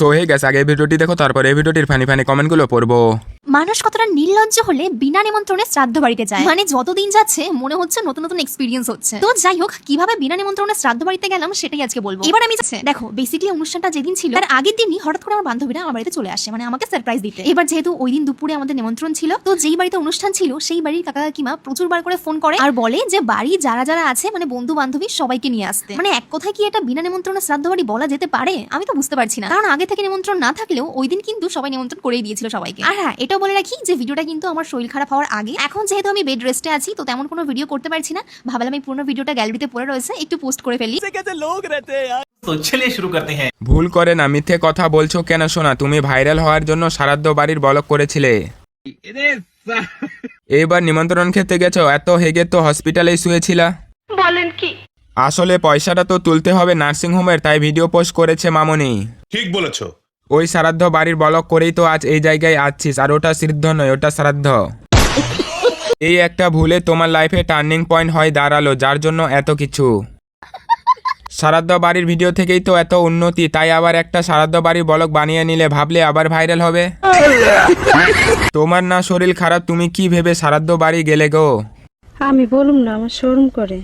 So hey গেছে, আগে ভিডিওটি দেখো, তারপরে এই ভিডিওটির ফানি ফানি কমেন্টগুলো পড়বো। মানুষ কতটা নির্লজ্জ হলে বিনা নিমন্ত্রণে শ্রাদ্ধ বাড়িতে যায়, মানে যতদিন যাচ্ছে মনে হচ্ছে নতুন নতুন এক্সপিরিয়েন্স হচ্ছে। তো যাই হোক, কিভাবে বিনা নিমন্ত্রণে শ্রাদ্ধ বাড়িতে গেলাম সেটাই আজকে বলবো। এবার আমি দেখো, বেসিক্যালি অনুষ্ঠানটা যেদিন ছিল তার আগের দিনই হঠাৎ করে আমার বান্ধবীরা আমার বাড়িতে চলে আসে, মানে আমাকে সারপ্রাইজ দিতে। এবার যেহেতু ওই দিন দুপুরে আমাদের নিমন্ত্রণ ছিল, তো যেই বাড়িতে অনুষ্ঠান ছিল সেই বাড়ির কাকা কাকিমা প্রচুর বার করে ফোন করে আর বলে যে বাড়ি যারা যারা আছে, মানে বন্ধু বান্ধবী সবাইকে নিয়ে আসতে। মানে এক কথায় কি এটা বিনা নিমন্ত্রণে শ্রাদ্ধ বাড়ি বলা যেতে পারে? আমি তো বুঝতে পারছি না, কারণ আগে থেকে নিমন্ত্রণ না থাকলেও ওই দিন কিন্তু সবাই নিমন্ত্রণ করেই দিয়েছিল সবাইকে। আর হ্যাঁ, এটাও বলে রাখি যে ভিডিওটা কিন্তু আমার শরীর খারাপ হওয়ার আগে। এখন যেহেতু আমি বেড রেস্টে আছি, তো তেমন কোনো ভিডিও করতে পারছি না, ভাবলাম এই পুরো ভিডিওটা গ্যালারিতে পড়ে রয়েছে, একটু পোস্ট করে ফেলি। तो चलिए शुरू करते हैं। ভুল করে না, মিথ্যে কথা বলছো কেন শোনা? তুমি ভাইরাল হওয়ার জন্য শ্রাদ্ধ বাড়ির ব্লগ করেছিলে, এইবার নিমন্ত্রণ খেতে গেছো, এত হেগে তো হসপিটালেই শুয়েছিলা। বলেন কি? আসলে পয়সাটা তো তুলতে হবে নার্সিংহোমের, তাই ভিডিও পোস্ট করেছে মামনি। ঠিক বলেছো। ওই শ্রাদ্ধ বাড়ির ব্লগ করেই তো আজ এই জায়গায় আছিস, আর ওটা সিদ্ধ নয়, ওটা শ্রাদ্ধ। এই একটা ভুলে তোমার লাইফে টার্নিং পয়েন্ট হয় দাঁড়ালো, যার জন্য এত কিছু। শ্রাদ্ধ বাড়ির ভিডিও থেকেই তো এত উন্নতি, তাই আবার একটা শ্রাদ্ধ বাড়ির ব্লগ বানিয়ে নিলে ভাবলে আবার ভাইরাল হবে। তোমার না শরীর খারাপ, তুমি কি ভেবে শ্রাদ্ধ বাড়ি গেলে গো? আমি বলুম না, আমার শরম করে।